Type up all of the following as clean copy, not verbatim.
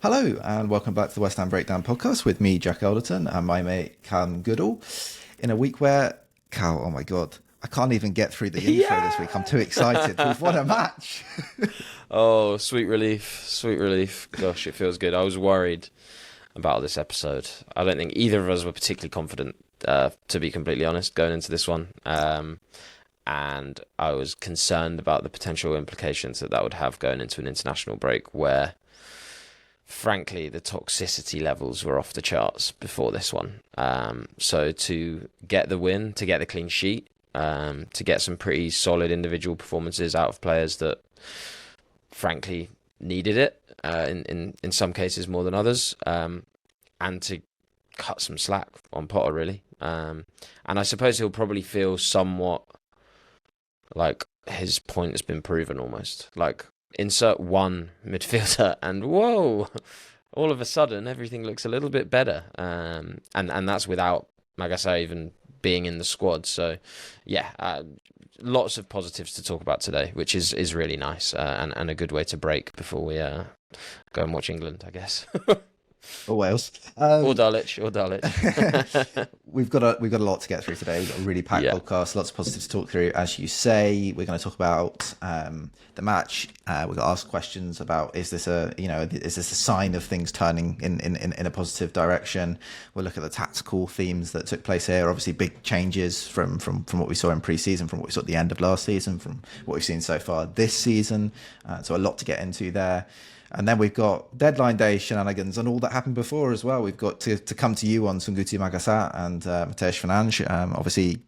Hello and welcome back to the West Ham Breakdown podcast with me, Jack Alderton, and my mate Callum Goodall. In a week where, Cal, oh my God, I can't even get through the intro this week. I'm too excited. We've won a match. Oh, sweet relief, sweet relief. Gosh, it feels good. I was worried about this episode. I don't think either of us were particularly confident, to be completely honest, going into this one. And I was concerned about the potential implications that would have going into an international break where, frankly, the toxicity levels were off the charts before this one. So to get the win, to get the clean sheet, to get some pretty solid individual performances out of players that, frankly, needed it, in some cases more than others, and to cut some slack on Potter, really. And I suppose he'll probably feel somewhat like his point has been proven almost. Like, insert one midfielder and whoa, all of a sudden everything looks a little bit better. And that's without Magassa even being in the squad. So yeah, lots of positives to talk about today, which is really nice, and a good way to break before we go and watch England, I guess. Or Wales. Or Dulwich. We've got a lot to get through today. We've got a really packed podcast, lots of positives to talk through. As you say, we're going to talk about the match. We're going to ask questions about is this a sign of things turning in a positive direction? We'll look at the tactical themes that took place here. Obviously, big changes from what we saw in pre-season, from what we saw at the end of last season, from what we've seen so far this season. So a lot to get into there. And then we've got deadline day shenanigans and all that happened before as well. We've got to come to you on Soungoutou Magassa and Mateus Fernandes. Obviously,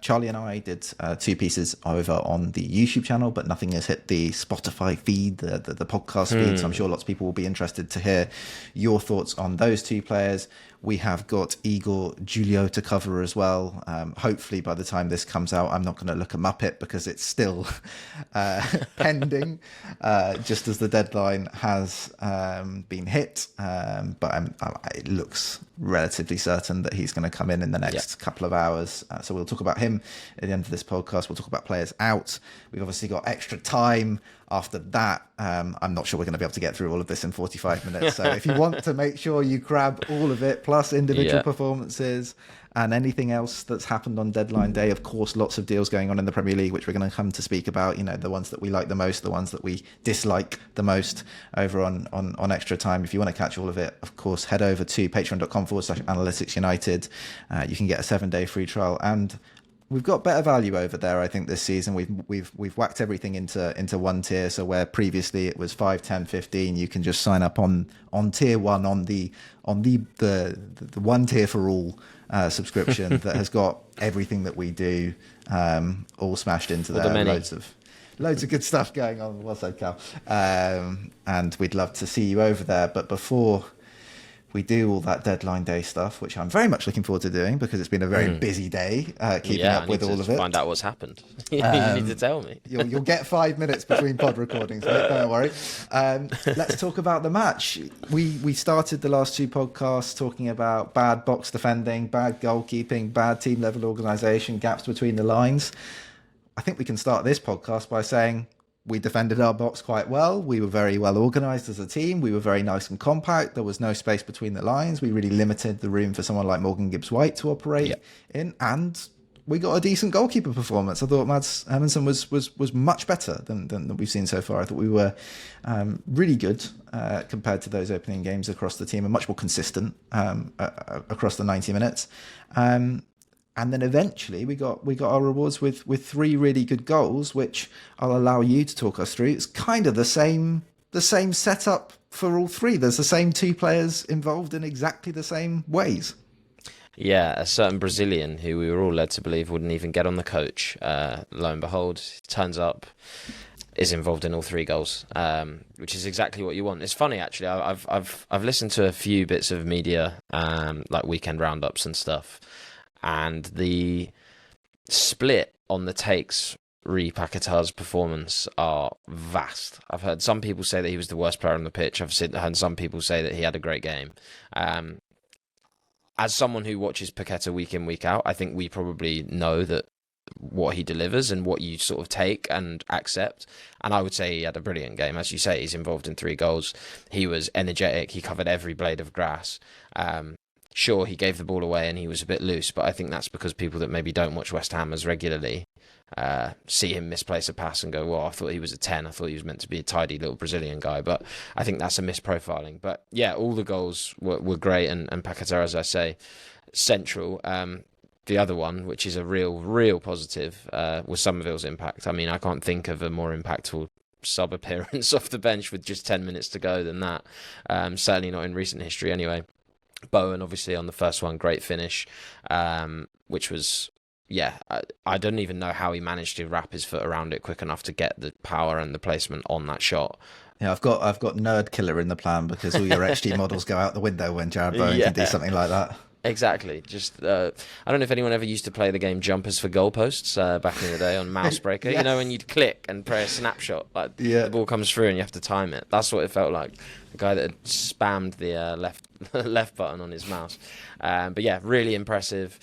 Charlie and I did two pieces over on the YouTube channel, but nothing has hit the Spotify feed, the podcast feed. So I'm sure lots of people will be interested to hear your thoughts on those two players. We have got Igor Julio to cover as well. Hopefully by the time this comes out, I'm not going to look a muppet because it's still pending, just as the deadline has been hit. But it looks relatively certain that he's going to come in the next couple of hours. So we'll talk about him at the end of this podcast. We'll talk about players out. We've obviously got extra time after that. I'm not sure we're going to be able to get through all of this in 45 minutes. So if you want to make sure you grab all of it, plus individual performances and anything else that's happened on deadline day, of course, lots of deals going on in the Premier League, which we're going to come to speak about, the ones that we like the most, the ones that we dislike the most over on extra time. If you want to catch all of it, of course, head over to patreon.com/Analytics United. You can get a 7-day free trial, and we've got better value over there, I think, this season. We've whacked everything into one tier. So where previously it was 5, 10, 15, you can just sign up on tier one on the one tier for all subscription that has got everything that we do all smashed into there. Loads of good stuff going on. Well said, Cal. And we'd love to see you over there. But before we do all that deadline day stuff, which I'm very much looking forward to doing because it's been a very busy day keeping up with all of it. Find out what's happened. You need to tell me. You'll get 5 minutes between pod recordings, mate, don't worry. Let's talk about the match. We started the last two podcasts talking about bad box defending, bad goalkeeping, bad team level organisation, gaps between the lines. I think we can start this podcast by saying we defended our box quite well. We were very well organised as a team. We were very nice and compact. There was no space between the lines. We really limited the room for someone like Morgan Gibbs-White to operate in. And we got a decent goalkeeper performance. I thought Mads Hermansen was much better than we've seen so far. I thought we were really good compared to those opening games across the team, and much more consistent across the 90 minutes. And then eventually we got our rewards with three really good goals, which I'll allow you to talk us through. It's kind of the same setup for all three. There's the same two players involved in exactly the same ways. Yeah, a certain Brazilian who we were all led to believe wouldn't even get on the coach. Lo and behold, turns up, is involved in all three goals, which is exactly what you want. It's funny, actually. I've listened to a few bits of media, like weekend roundups and stuff. And the split on the takes re Paquetá's performance are vast. I've heard some people say that he was the worst player on the pitch. I've heard some people say that he had a great game. As someone who watches Paquetá week in, week out, I think we probably know that what he delivers and what you sort of take and accept. And I would say he had a brilliant game. As you say, he's involved in 3 goals. He was energetic. He covered every blade of grass. Sure, he gave the ball away and he was a bit loose, but I think that's because people that maybe don't watch West Ham as regularly see him misplace a pass and go, well, I thought he was a 10. I thought he was meant to be a tidy little Brazilian guy. But I think that's a misprofiling. But yeah, all the goals were great. And Paquetá, as I say, central. The other one, which is a real positive, was Summerville's impact. I mean, I can't think of a more impactful sub appearance off the bench with just 10 minutes to go than that. Certainly not in recent history anyway. Bowen, obviously, on the first one, great finish, which was, I don't even know how he managed to wrap his foot around it quick enough to get the power and the placement on that shot. Yeah, I've got nerd killer in the plan because all your XG models go out the window when Jared Bowen can do something like that. Exactly. Just I don't know if anyone ever used to play the game Jumpers for Goalposts back in the day on Mousebreaker. Yes. You know, when you'd click and play a snapshot, like the ball comes through and you have to time it. That's what it felt like. The guy that had spammed the left button on his mouse. But yeah, really impressive.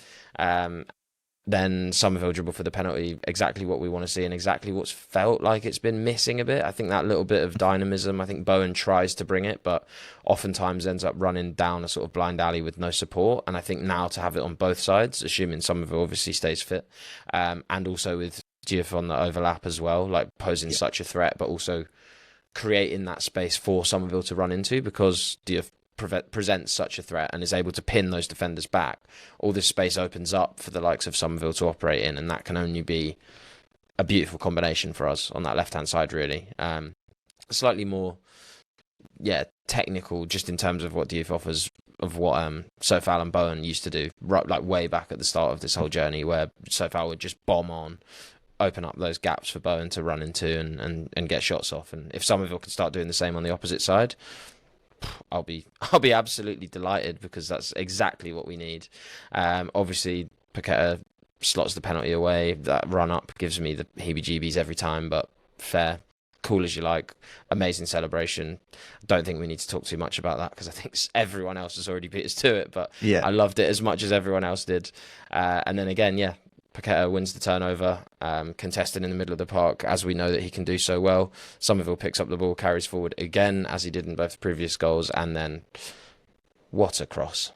Then Summerville dribble for the penalty, exactly what we want to see and exactly what's felt like it's been missing a bit. I think that little bit of dynamism, I think Bowen tries to bring it, but oftentimes ends up running down a sort of blind alley with no support. And I think now to have it on both sides, assuming Summerville obviously stays fit, and also with Diouf on the overlap as well, like posing such a threat, but also creating that space for Summerville to run into, because Diouf presents such a threat and is able to pin those defenders back. All this space opens up for the likes of Summerville to operate in, and that can only be a beautiful combination for us on that left-hand side, really. Slightly more, technical, just in terms of what Diouf offers, of what Southampton and Bowen used to do, right, like way back at the start of this whole journey, where Southampton would just bomb on, open up those gaps for Bowen to run into and get shots off. And if Summerville can start doing the same on the opposite side, I'll be absolutely delighted, because that's exactly what we need. Obviously, Paquetá slots the penalty away. That run up gives me the heebie-jeebies every time, but fair, cool as you like. Amazing celebration. Don't think we need to talk too much about that, because I think everyone else has already beat us to it. But I loved it as much as everyone else did. And then again, Paquetá wins the turnover, contested in the middle of the park, as we know that he can do so well. Summerville picks up the ball, carries forward again, as he did in both previous goals, and then what a cross.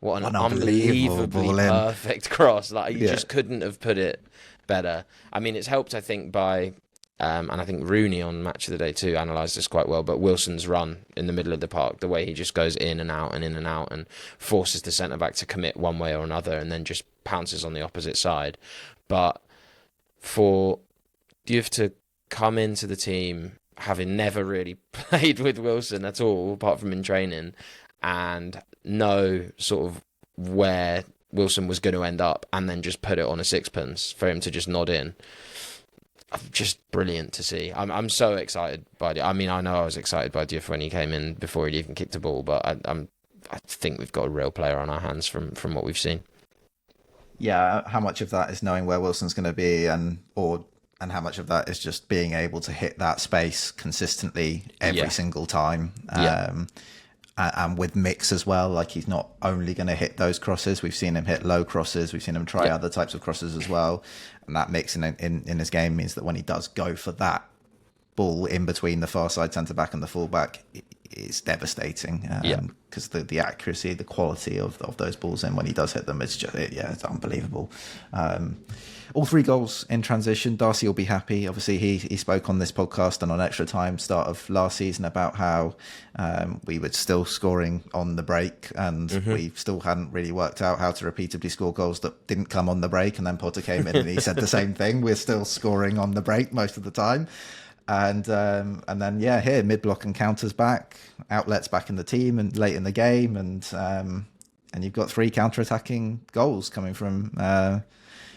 What an unbelievably perfect cross. Like, you just couldn't have put it better. I mean, it's helped, I think, by... and I think Rooney on Match of the Day too analysed this quite well, but Wilson's run in the middle of the park, the way he just goes in and out and forces the centre-back to commit one way or another, and then just pounces on the opposite side. But for Diouf to come into the team having never really played with Wilson at all, apart from in training, and know sort of where Wilson was going to end up, and then just put it on a sixpence for him to just nod in. Just brilliant to see. I'm so excited by it. I mean, I know I was excited by Diouf when he came in before he'd even kicked the ball, but I think we've got a real player on our hands from what we've seen. Yeah, how much of that is knowing where Wilson's going to be, and how much of that is just being able to hit that space consistently every single time? And with mix as well, like, he's not only going to hit those crosses. We've seen him hit low crosses. We've seen him try other types of crosses as well. And that mix in his game means that when he does go for that ball in between the far side centre-back and the full-back, it's devastating. Because the accuracy, the quality of those balls in when he does hit them, it's just, it's unbelievable. All 3 goals in transition. Darcy will be happy. Obviously, he spoke on this podcast and on Extra Time start of last season about how we were still scoring on the break, and we still hadn't really worked out how to repeatedly score goals that didn't come on the break. And then Potter came in and he said the same thing. We're still scoring on the break most of the time. And then here mid-block and counters back, outlets back in the team and late in the game, and you've got 3 counter-attacking goals coming from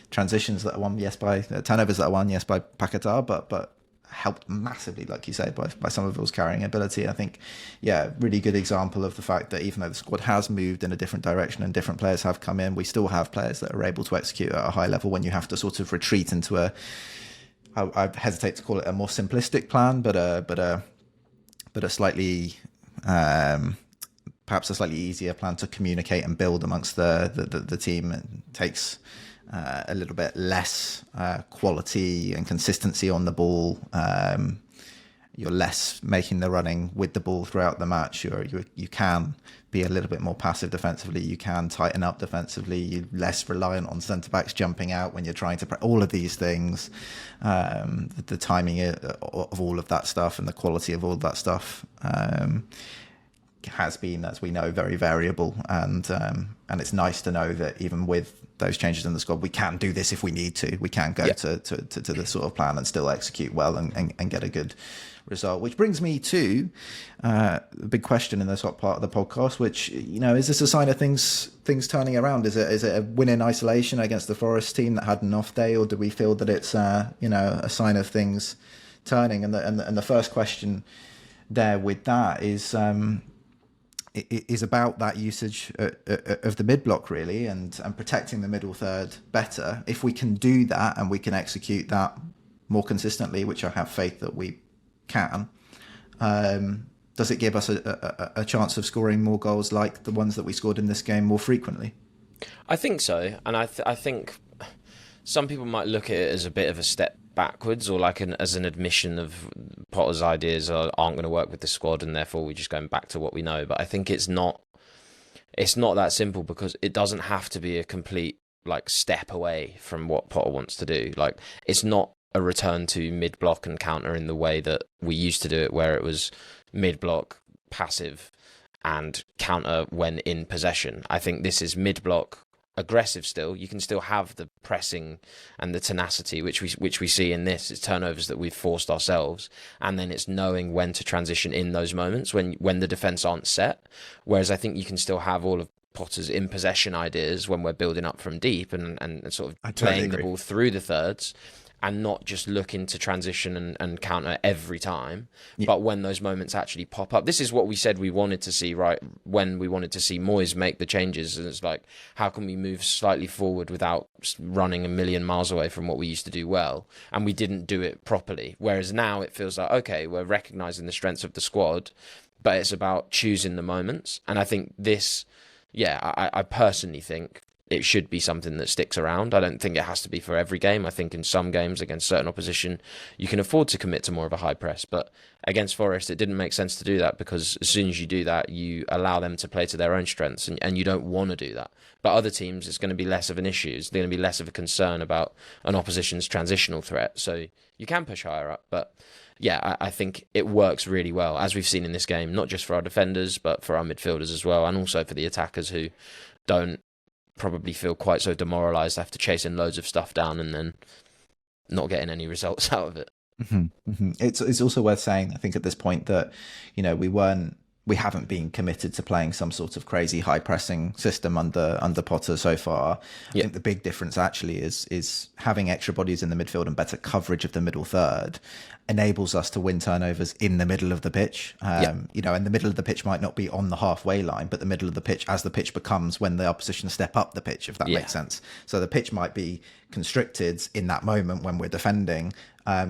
transitions that are won, by turnovers that are won, by Paquetá, but helped massively, like you say, by Summerville's carrying ability. I think, really good example of the fact that even though the squad has moved in a different direction and different players have come in, we still have players that are able to execute at a high level when you have to sort of retreat into I hesitate to call it a more simplistic plan, but a slightly perhaps a slightly easier plan to communicate and build amongst the team. It takes a little bit less quality and consistency on the ball. You're less making the running with the ball throughout the match. You can be a little bit more passive defensively. You can tighten up defensively. You're less reliant on centre-backs jumping out when you're trying to... all of these things, the timing of all of that stuff and the quality of all of that stuff has been, as we know, very variable. And it's nice to know that even with those changes in the squad, we can do this if we need to. We can go to the sort of plan and still execute well and get a good result. Which brings me to the big question in this hot part of the podcast, which, is this a sign of things turning around? Is it a win in isolation against the Forest team that had an off day, or do we feel that it's a sign of things turning? And the first question there with that is about that usage of the mid block, really, and protecting the middle third better. If we can do that and we can execute that more consistently, which I have faith that we can, does it give us a chance of scoring more goals like the ones that we scored in this game more frequently? I think so, and I think some people might look at it as a bit of a step backwards, or as an admission of Potter's ideas aren't going to work with the squad, and therefore we're just going back to what we know. But I think it's not that simple, because it doesn't have to be a complete step away from what Potter wants to do. It's not a return to mid-block and counter in the way that we used to do it, where it was mid-block, passive, and counter when in possession. I think this is mid-block, aggressive still. You can still have the pressing and the tenacity, which we see in this. It's turnovers that we've forced ourselves, and then it's knowing when to transition in those moments when the defence aren't set. Whereas I think you can still have all of Potter's in possession ideas when we're building up from deep and sort of playing the ball through the thirds, and not just looking to transition and counter every time, but when those moments actually pop up. This is what we said we wanted to see, right? When we wanted to see Moyes make the changes, and it's how can we move slightly forward without running a million miles away from what we used to do well? And we didn't do it properly. Whereas now it feels like, okay, we're recognising the strengths of the squad, but it's about choosing the moments. And I think this, I personally think it should be something that sticks around. I don't think it has to be for every game. I think in some games against certain opposition, you can afford to commit to more of a high press. But against Forest, it didn't make sense to do that, because as soon as you do that, you allow them to play to their own strengths, and you don't want to do that. But other teams, it's going to be less of an issue. It's going to be less of a concern about an opposition's transitional threat. So you can push higher up. But I think it works really well, as we've seen in this game, not just for our defenders, but for our midfielders as well, and also for the attackers who don't probably feel quite so demoralised after chasing loads of stuff down and then not getting any results out of it. Mm-hmm, mm-hmm. It's also worth saying, I think, at this point that we haven't been committed to playing some sort of crazy high pressing system under Potter so far. I think the big difference actually is having extra bodies in the midfield and better coverage of the middle third enables us to win turnovers in the middle of the pitch. And the middle of the pitch might not be on the halfway line, but the middle of the pitch as the pitch becomes when the opposition step up the pitch, if that makes sense. So the pitch might be constricted in that moment when we're defending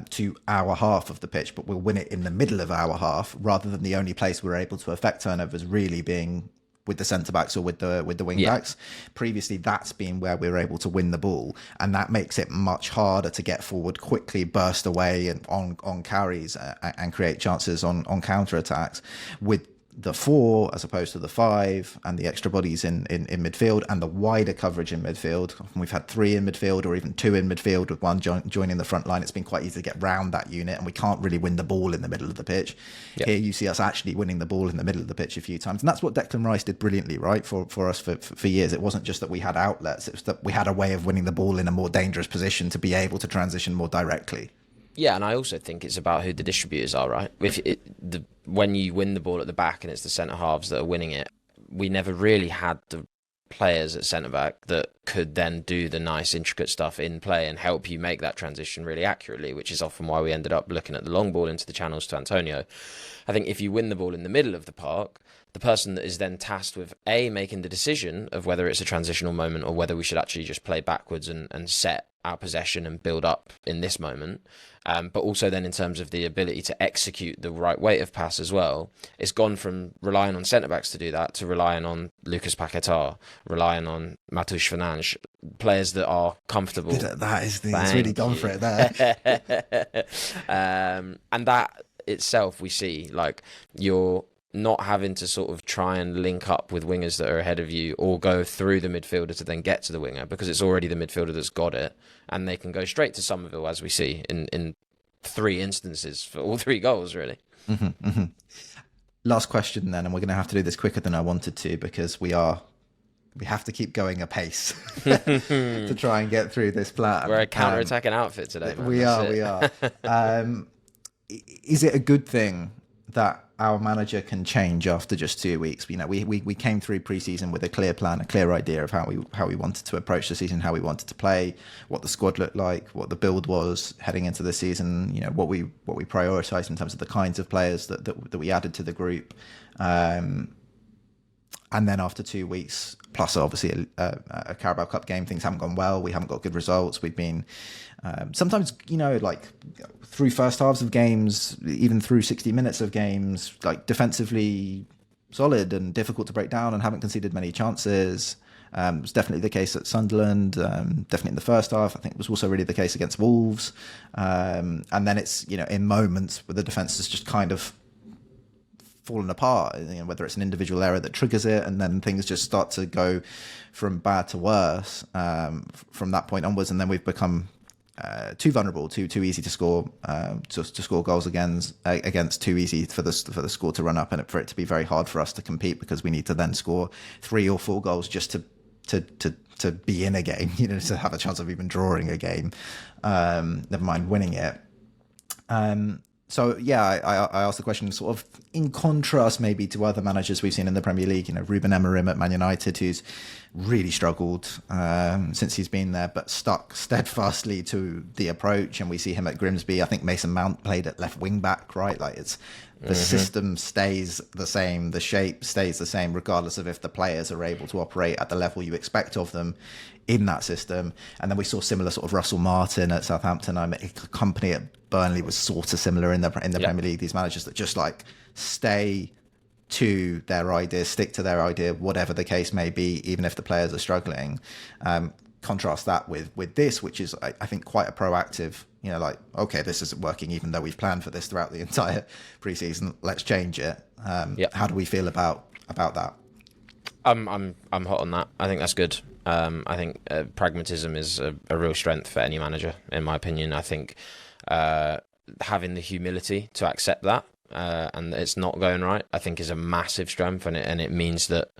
to our half of the pitch, but we'll win it in the middle of our half, rather than the only place we're able to affect turnovers really being with the centre backs or with the wing backs. Previously, that's been where we were able to win the ball, and that makes it much harder to get forward quickly, burst away and on carries and create chances on counter attacks with the 4 as opposed to the 5, and the extra bodies in midfield, and the wider coverage in midfield. We've had 3 in midfield, or even 2 in midfield with 1 joining the front line. It's been quite easy to get round that unit, and we can't really win the ball in the middle of the pitch. Here you see us actually winning the ball in the middle of the pitch a few times, and that's what Declan Rice did brilliantly, right, for us for years. It wasn't just that we had outlets, it was that we had a way of winning the ball in a more dangerous position to be able to transition more directly. Yeah, and I also think it's about who the distributors are, right? When you win the ball at the back and it's the centre halves that are winning it, we never really had the players at centre back that could then do the nice intricate stuff in play and help you make that transition really accurately, which is often why we ended up looking at the long ball into the channels to Antonio. I think if you win the ball in the middle of the park, the person that is then tasked with making the decision of whether it's a transitional moment or whether we should actually just play backwards and set our possession and build up in this moment. But also then in terms of the ability to execute the right weight of pass as well, it's gone from relying on centre-backs to do that to relying on Lucas Paquetá, relying on Mateus Fernandes, players that are comfortable. That is it's really gone for it there. And that itself, we see, like, you're not having to sort of try and link up with wingers that are ahead of you or go through the midfielder to then get to the winger, because it's already the midfielder that's got it, and they can go straight to Summerville, as we see in 3 instances for all 3 goals, really. Mm-hmm, mm-hmm. Last question then, and we're going to have to do this quicker than I wanted to, because we have to keep going apace to try and get through this plan. We're a counter-attacking outfit today, man. We are. Is it a good thing that our manager can change after just 2 weeks? You know, we came through pre-season with a clear plan, a clear idea of how we wanted to approach the season, how we wanted to play, what the squad looked like, what the build was heading into the season. You know, what we prioritised in terms of the kinds of players that we added to the group. And then after 2 weeks, plus obviously a Carabao Cup game, things haven't gone well. We haven't got good results. We've been sometimes, you know, like through first halves of games, even through 60 minutes of games, like defensively solid and difficult to break down and haven't conceded many chances. It was definitely the case at Sunderland, definitely in the first half. I think it was also really the case against Wolves. And then it's, you know, in moments where the defence has just kind of fallen apart, you know, whether it's an individual error that triggers it, and then things just start to go from bad to worse from that point onwards, and then we've become too vulnerable, too easy to score to score goals against, too easy for the score to run up, and for it to be very hard for us to compete, because we need to then score 3 or 4 goals just to be in a game, you know, to have a chance of even drawing a game, never mind winning it. So yeah, I asked the question sort of in contrast maybe to other managers we've seen in the Premier League, you know, Ruben Amorim at Man United, who's really struggled since he's been there, but stuck steadfastly to the approach. And we see him at Grimsby. I think Mason Mount played at left wing back, right? Like it's the system stays the same, the shape stays the same, regardless of if the players are able to operate at the level you expect of them in that system. And then we saw similar sort of Russell Martin at Southampton. I mean, Company at Burnley was sort of similar in the Premier League. These managers that just like stay to their idea, stick to their idea, whatever the case may be, even if the players are struggling. Contrast that with this, which is, I think, quite a proactive, you know, like, okay, this isn't working, even though we've planned for this throughout the entire preseason. Let's change it. How do we feel about that? I'm hot on that. I think that's good. I think pragmatism is a real strength for any manager, in my opinion. I think having the humility to accept that and it's not going right, I think, is a massive strength, and it means that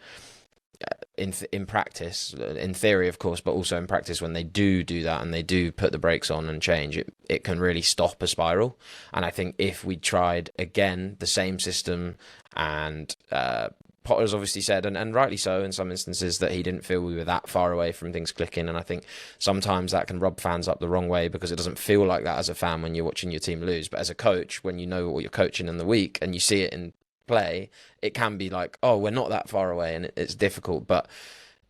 in practice, in theory, of course, but also in practice, when they do that and they do put the brakes on and change, it can really stop a spiral. And I think if we tried again the same system, and Potter's obviously said, and rightly so in some instances, that he didn't feel we were that far away from things clicking. And I think sometimes that can rub fans up the wrong way, because it doesn't feel like that as a fan when you're watching your team lose. But as a coach, when you know what you're coaching in the week and you see it in play, it can be like, oh, we're not that far away, and it's difficult. But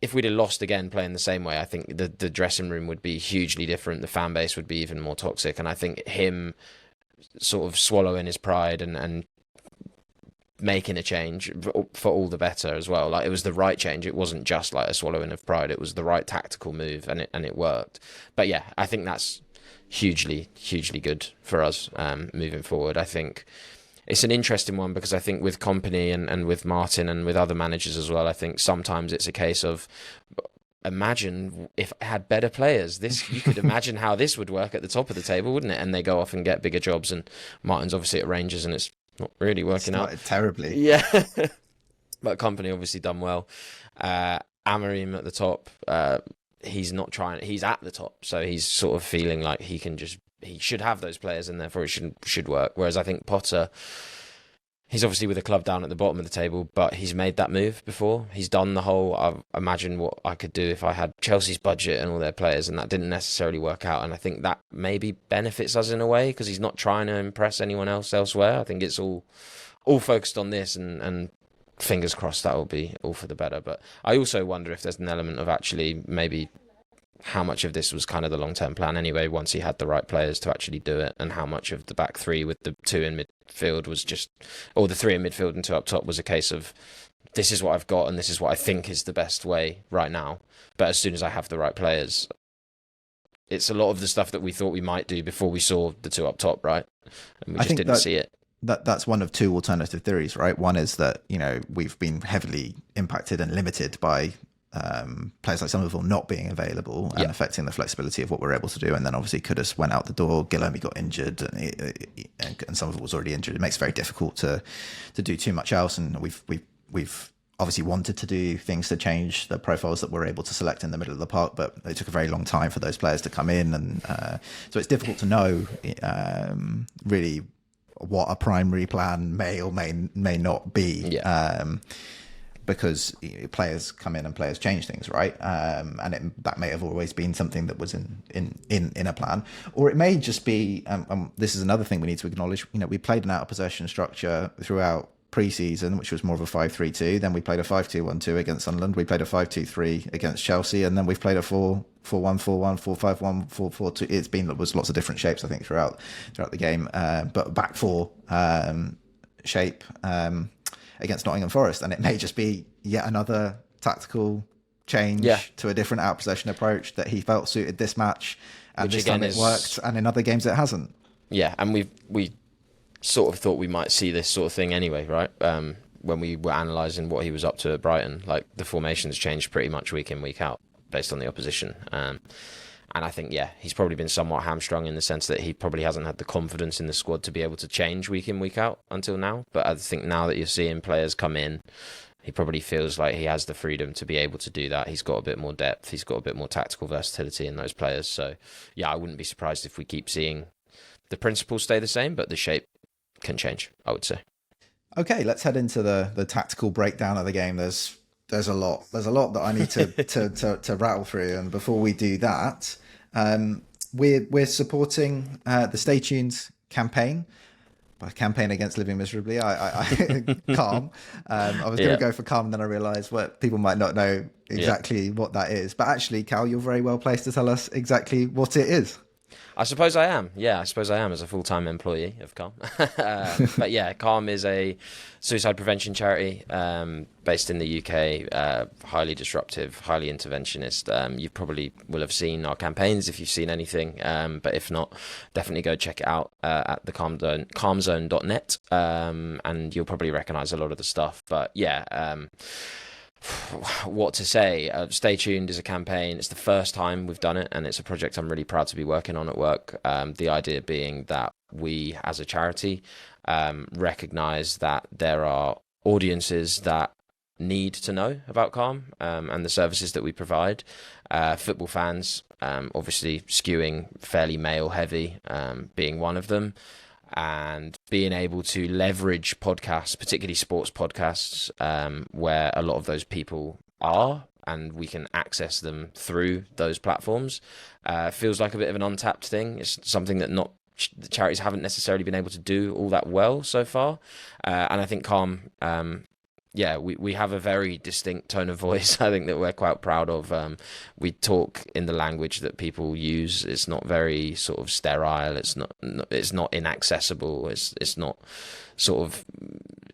if we'd have lost again playing the same way, I think the dressing room would be hugely different. The fan base would be even more toxic. And I think him sort of swallowing his pride and making a change for all the better as well. Like, it was the right change. It wasn't just like a swallowing of pride. It was the right tactical move, and it worked. But yeah, I think that's hugely good for us moving forward. I think it's an interesting one, because I think with Company and with Martin and with other managers as well, I think sometimes it's a case of, imagine if I had better players. You could imagine how this would work at the top of the table, wouldn't it? And they go off and get bigger jobs, and Martin's obviously at Rangers and it's not really working out. Terribly. Yeah. But Company obviously done well. Amorim at the top, he's not trying, he's at the top, so he's sort of feeling like he should have those players, and therefore it should work. Whereas I think Potter, he's obviously with a club down at the bottom of the table, but he's made that move before. He's done the whole, I imagine what I could do if I had Chelsea's budget and all their players, and that didn't necessarily work out. And I think that maybe benefits us in a way, because he's not trying to impress anyone else elsewhere. I think it's all focused on this, and fingers crossed that will be all for the better. But I also wonder if there's an element of actually maybe how much of this was kind of the long-term plan anyway, once he had the right players to actually do it, and how much of the back three with the two in midfield was just, or the three in midfield and two up top was a case of, this is what I've got and this is what I think is the best way right now. But as soon as I have the right players, it's a lot of the stuff that we thought we might do before we saw the two up top, right? And we just didn't see it. That's one of two alternative theories, right? One is that, we've been heavily impacted and limited by players like Summerville not being available and affecting the flexibility of what we're able to do. And then obviously Kudus went out the door, Guilherme got injured, and Summerville was already injured. It makes it very difficult to do too much else. And we've obviously wanted to do things to change the profiles that we're able to select in the middle of the park, but it took a very long time for those players to come in. And so it's difficult to know really what a primary plan may or may not be. Because players come in and players change things, right? And that may have always been something that was in a plan, or it may just be. This is another thing we need to acknowledge. We played an out of possession structure throughout pre-season, which was more of a 5-3-2. Then we played a 5-2-1-2 against Sunderland. We played a 5-2-3 against Chelsea, and then we've played a 4-4-1, 4-1, 4-5-1, 4-4-2. It was lots of different shapes, I think, throughout the game. But back four shape. Against Nottingham Forest, and it may just be yet another tactical change to a different out possession approach that he felt suited this match, and this time it worked, and in other games it hasn't. Yeah, and we sort of thought we might see this sort of thing anyway, right? When we were analysing what he was up to at Brighton, like the formations changed pretty much week in, week out based on the opposition. And I think, he's probably been somewhat hamstrung in the sense that he probably hasn't had the confidence in the squad to be able to change week in, week out until now. But I think now that you're seeing players come in, he probably feels like he has the freedom to be able to do that. He's got a bit more depth. He's got a bit more tactical versatility in those players. So, I wouldn't be surprised if we keep seeing the principles stay the same, but the shape can change, I would say. Okay, let's head into the tactical breakdown of the game. There's a lot that I need to rattle through. And before we do that, we're supporting the Stay Tuned campaign. By campaign against living miserably, I calm. I was going to go for calm, and then I realised people might not know exactly what that is. But actually, Cal, you're very well placed to tell us exactly what it is. I suppose I am. I suppose I am as a full-time employee of Calm. But Calm is a suicide prevention charity based in the UK, highly disruptive, highly interventionist. You probably will have seen our campaigns if you've seen anything, but if not, definitely go check it out at the calmzone.net, and you'll probably recognise a lot of the stuff. But what to say? Stay Tuned is a campaign. It's the first time we've done it, and it's a project I'm really proud to be working on at work. The idea being that we, as a charity, recognise that there are audiences that need to know about Calm and the services that we provide. Football fans, obviously skewing fairly male heavy, being one of them. And being able to leverage podcasts, particularly sports podcasts, where a lot of those people are, and we can access them through those platforms, feels like a bit of an untapped thing. It's something that the charities haven't necessarily been able to do all that well so far. And I think Calm, we have a very distinct tone of voice, I think, that we're quite proud of. We talk in the language that people use. It's not very sort of sterile. It's not inaccessible. It's not sort of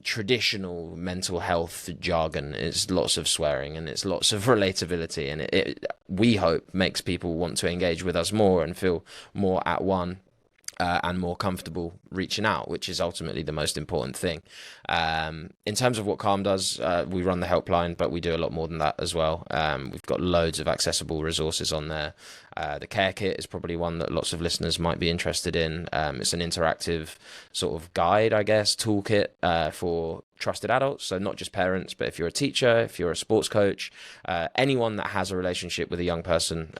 traditional mental health jargon. It's lots of swearing and it's lots of relatability. And it we hope makes people want to engage with us more and feel more at one. And more comfortable reaching out, which is ultimately the most important thing. In terms of what Calm does, we run the helpline, but we do a lot more than that as well. We've got loads of accessible resources on there. The care kit is probably one that lots of listeners might be interested in. It's an interactive sort of guide, I guess, toolkit for trusted adults. So not just parents, but if you're a teacher, if you're a sports coach, anyone that has a relationship with a young person,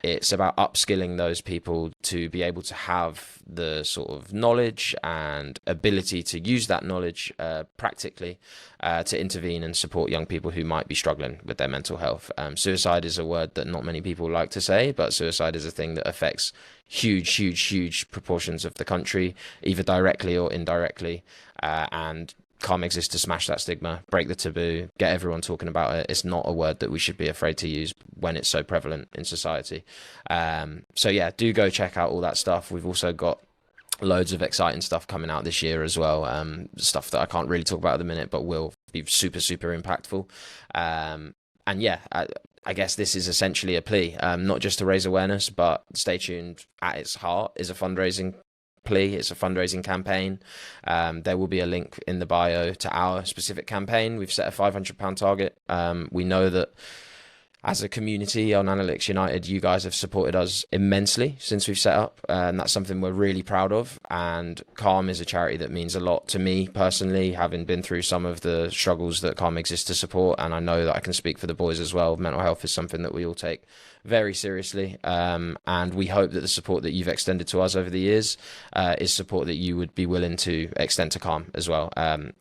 it's about upskilling those people to be able to have the sort of knowledge and ability to use that knowledge practically to intervene and support young people who might be struggling with their mental health. Suicide is a word that not many people like to say, but suicide is a thing that affects huge proportions of the country, either directly or indirectly. And Calm exists to smash that stigma, break the taboo, get everyone talking about it. It's not a word that we should be afraid to use when it's so prevalent in society. So yeah, do go check out all that stuff. We've also got loads of exciting stuff coming out this year as well. Stuff that I can't really talk about at the minute, but will be super, super impactful. And yeah, I guess this is essentially a plea, not just to raise awareness, but Stay Tuned at its heart is a fundraising plea. It's a fundraising campaign. There will be a link in the bio to our specific campaign. We've set a £500 target. We know that as a community on Analytics United, you guys have supported us immensely since we've set up, and that's something we're really proud of. And Calm is a charity that means a lot to me personally, having been through some of the struggles that Calm exists to support, and I know that I can speak for the boys as well. Mental health is something that we all take very seriously, and we hope that the support that you've extended to us over the years is support that you would be willing to extend to Calm as well,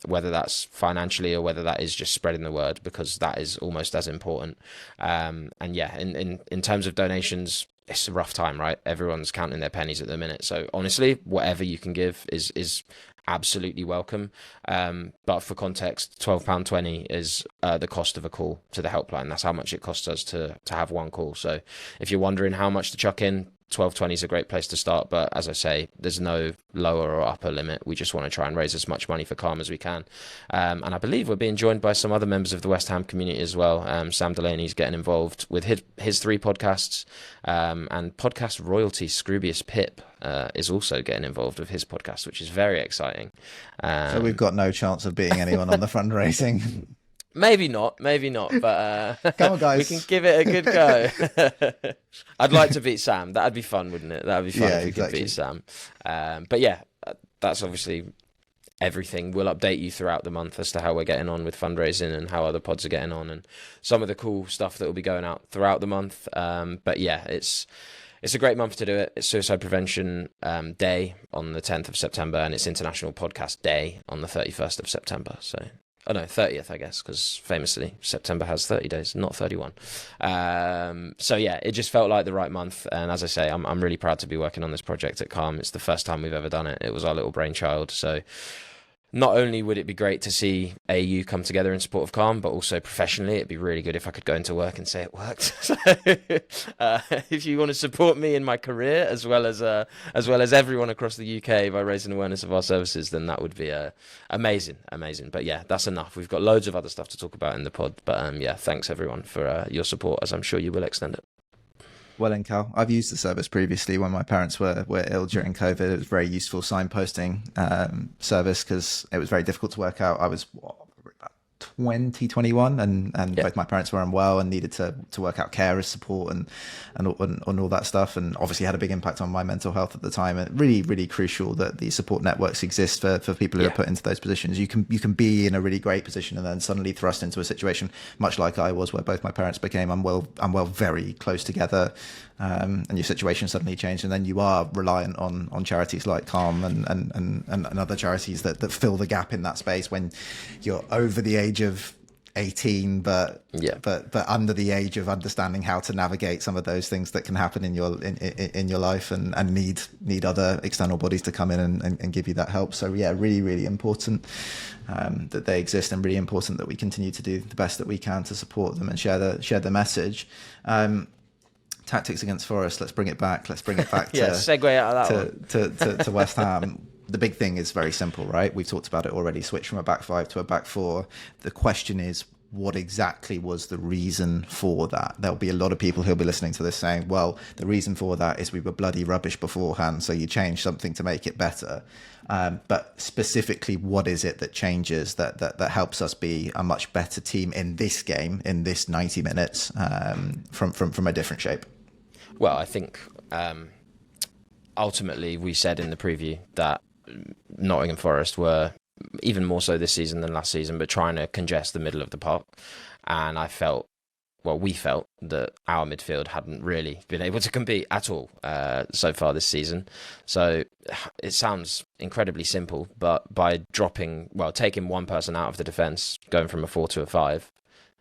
whether that's financially or whether that is just spreading the word, because that is almost as important. And yeah, in terms of donations, it's a rough time, right? Everyone's counting their pennies at the minute. So honestly, whatever you can give is absolutely welcome. But for context, £12.20 is the cost of a call to the helpline. That's how much it costs us to have one call. So if you're wondering how much to chuck in, £12.20 is a great place to start. But as I say, there's no lower or upper limit. We just want to try and raise as much money for Calm as we can. And I believe we're being joined by some other members of the West Ham community as well. Sam Delaney's getting involved with his 3 podcasts, and podcast royalty Scroobius Pip is also getting involved with his podcast, which is very exciting. So we've got no chance of beating anyone on the fundraising. Maybe not, but come on, guys. We can give it a good go. I'd like to beat Sam. That'd be fun, wouldn't it? That'd be fun if we could beat Sam. But yeah, that's obviously everything. We'll update you throughout the month as to how we're getting on with fundraising and how other pods are getting on, and some of the cool stuff that will be going out throughout the month. But yeah, it's a great month to do it. It's Suicide Prevention Day on the 10th of September, and it's International Podcast Day on the 31st of September. So, oh no, 30th, I guess, because famously September has 30 days, not 31. So yeah, it just felt like the right month. And as I say, I'm really proud to be working on this project at Calm. It's the first time we've ever done it. It was our little brainchild. So not only would it be great to see AU come together in support of Calm, but also professionally, it'd be really good if I could go into work and say it worked. So, if you want to support me in my career, as well as everyone across the UK by raising awareness of our services, then that would be amazing. But yeah, that's enough. We've got loads of other stuff to talk about in the pod. But yeah, thanks everyone for your support, as I'm sure you will extend it. Well, in Cal, I've used the service previously when my parents were ill during COVID. It was a very useful signposting service because it was very difficult to work out. I was 2021 and both my parents were unwell and needed to work out carers support and all that stuff, and obviously had a big impact on my mental health at the time. And really, really crucial that these support networks exist for people who are put into those positions. You can be in a really great position and then suddenly thrust into a situation much like I was, where both my parents became unwell very close together, and your situation suddenly changed, and then you are reliant on charities like Calm and other charities that fill the gap in that space when you're over the age of 18 but under the age of understanding how to navigate some of those things that can happen in your life, and need other external bodies to come in and give you that help. So yeah, really, really important that they exist, and really important that we continue to do the best that we can to support them and share the message. Tactics against Forest, let's bring it back to segue out of that to West Ham. The big thing is very simple, right? We've talked about it already. Switch from a back 5 to a back 4. The question is, what exactly was the reason for that? There'll be a lot of people who'll be listening to this saying, well, the reason for that is we were bloody rubbish beforehand, so you change something to make it better. But specifically, what is it that changes that helps us be a much better team in this game, in this 90 minutes, from a different shape? Well, I think ultimately we said in the preview that Nottingham Forest were, even more so this season than last season, but trying to congest the middle of the park. And we felt that our midfield hadn't really been able to compete at all so far this season. So it sounds incredibly simple, but by taking one person out of the defence, going from a 4 to a 5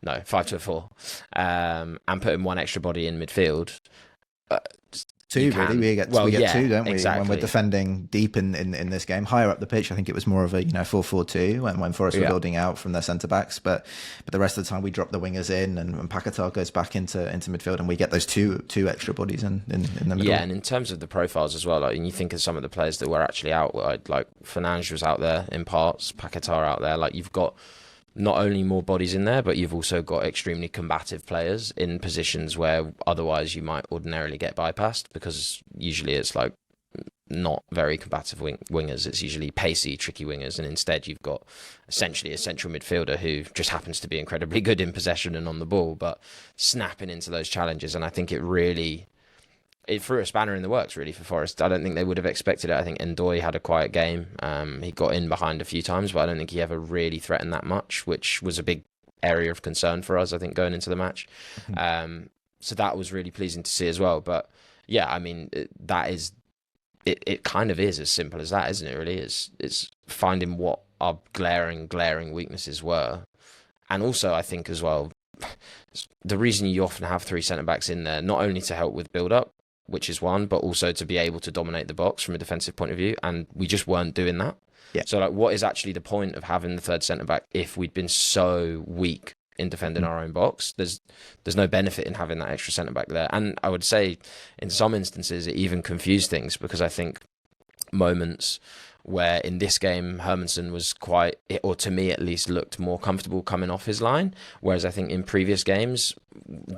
to a 4, and putting one extra body in midfield, Two, really. We get two, don't we? Exactly. When we're defending deep in this game, higher up the pitch, I think it was more of a 4-4-2 when Forest were building out from their centre backs. But the rest of the time we drop the wingers in, and Paquetá goes back into midfield, and we get those two extra bodies in the middle. Yeah, and in terms of the profiles as well, like, and you think of some of the players that were actually out, like Fernandes was out there in parts, Paquetá out there. Like, you've got not only more bodies in there, but you've also got extremely combative players in positions where otherwise you might ordinarily get bypassed, because usually it's like not very combative wingers. It's usually pacey, tricky wingers, and instead you've got essentially a central midfielder who just happens to be incredibly good in possession and on the ball, but snapping into those challenges. And I think it threw a spanner in the works, really, for Forest. I don't think they would have expected it. I think Ndoye had a quiet game. He got in behind a few times, but I don't think he ever really threatened that much, which was a big area of concern for us, I think, going into the match. So that was really pleasing to see as well. But yeah, I mean, it kind of is as simple as that, isn't it, really? It's finding what our glaring weaknesses were. And also, I think as well, the reason you often have three centre-backs in there, not only to help with build-up, which is one, but also to be able to dominate the box from a defensive point of view, and we just weren't doing that. Yeah. So, like, what is actually the point of having the third centre-back if we'd been so weak in defending our own box? There's no benefit in having that extra centre-back there. And I would say, in some instances, it even confused things, because I think moments where in this game Hermansen was quite, or to me at least, looked more comfortable coming off his line, whereas I think in previous games,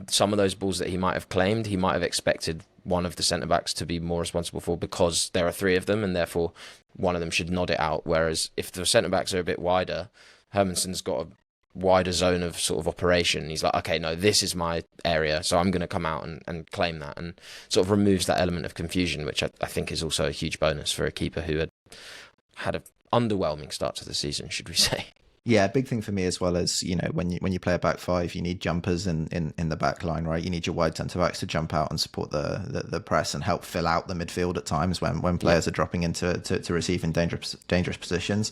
some of those balls that he might have claimed, he might have expected one of the centre-backs to be more responsible for, because there are three of them and therefore one of them should nod it out. Whereas if the centre-backs are a bit wider, Hermansen's got a wider zone of sort of operation. He's like, okay, no, this is my area, so I'm going to come out and claim that, and sort of removes that element of confusion, which I think is also a huge bonus for a keeper who had an underwhelming start to the season, should we say. Yeah, big thing for me as well is, when you play a back five, you need jumpers in the back line, right? You need your wide centre backs to jump out and support the press and help fill out the midfield at times when players are dropping into to receive in dangerous positions.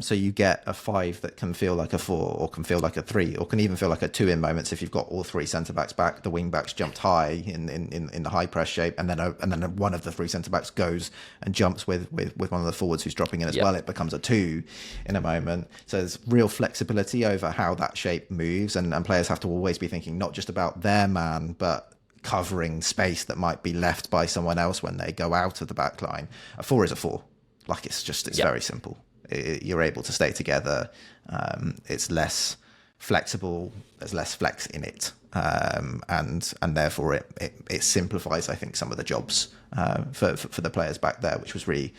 So you get a five that can feel like a four, or can feel like a three, or can even feel like a two in moments if you've got all three centre backs back. The wing backs jumped high in the high press shape, and then one of the three centre backs goes and jumps with one of the forwards who's dropping in as well. It becomes a two in a moment. So there's real flexibility over how that shape moves, and players have to always be thinking not just about their man, but covering space that might be left by someone else when they go out of the back line. A four is a four. Like, it's very simple. You're able to stay together. It's less flexible. There's less flex in it, and therefore it simplifies, I think, some of the jobs for the players back there, which was really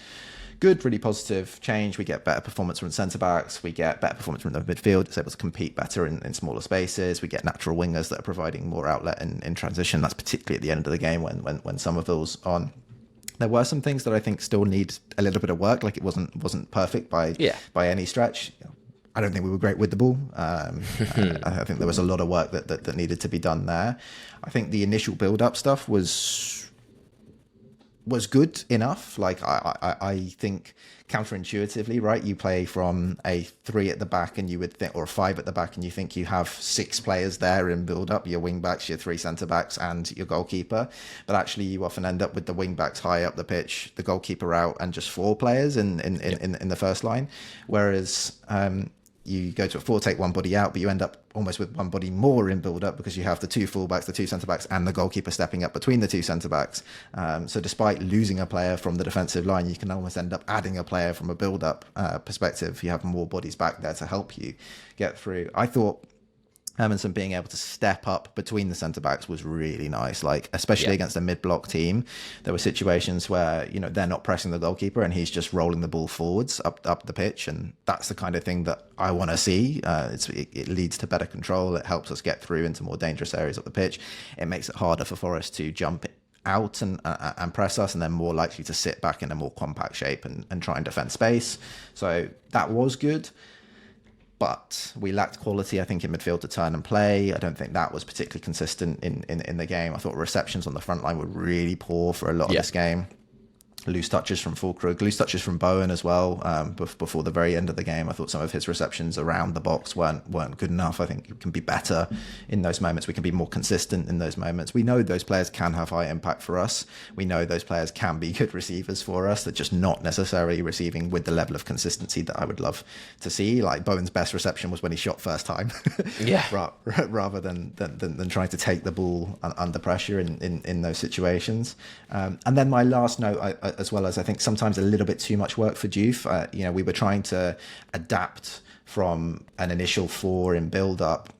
good, really positive change. We get better performance from centre backs. We get better performance from the midfield. It's able to compete better in smaller spaces. We get natural wingers that are providing more outlet in transition. That's particularly at the end of the game when Summerville's on. There were some things that I think still need a little bit of work. Like, it wasn't perfect by any stretch. I don't think we were great with the ball. I think there was a lot of work that needed to be done there. I think the initial build-up stuff was good enough. Like, I think counterintuitively, right, you play from a three at the back and you would think, or a five at the back, and you think you have six players there in build up, your wing backs, your three centre backs and your goalkeeper, but actually you often end up with the wing backs high up the pitch, the goalkeeper out, and just four players in the first line. Whereas you go to a four, take one body out, but you end up almost with one body more in build-up, because you have the two fullbacks, the two centre-backs, and the goalkeeper stepping up between the two centre-backs. So despite losing a player from the defensive line, you can almost end up adding a player from a build-up perspective. You have more bodies back there to help you get through. I thought Hermansen being able to step up between the centre-backs was really nice, like, especially against a mid-block team. There were situations where, they're not pressing the goalkeeper and he's just rolling the ball forwards up the pitch, and that's the kind of thing that I want to see. It leads to better control. It helps us get through into more dangerous areas of the pitch. It makes it harder for Forest to jump out and press us, and they're more likely to sit back in a more compact shape and try and defend space. So that was good. But we lacked quality, I think, in midfield to turn and play. I don't think that was particularly consistent in the game. I thought receptions on the front line were really poor for a lot of this game. loose touches from Fulkrug, loose touches from Bowen as well. Before the very end of the game, I thought some of his receptions around the box weren't good enough. I think we can be better in those moments. We can be more consistent in those moments. We know those players can have high impact for us. We know those players can be good receivers for us. They're just not necessarily receiving with the level of consistency that I would love to see. Like Bowen's best reception was when he shot first time, rather than trying to take the ball under pressure in those situations. And then my last note, as well as I think sometimes a little bit too much work for Diouf. We were trying to adapt from an initial 4 in build-up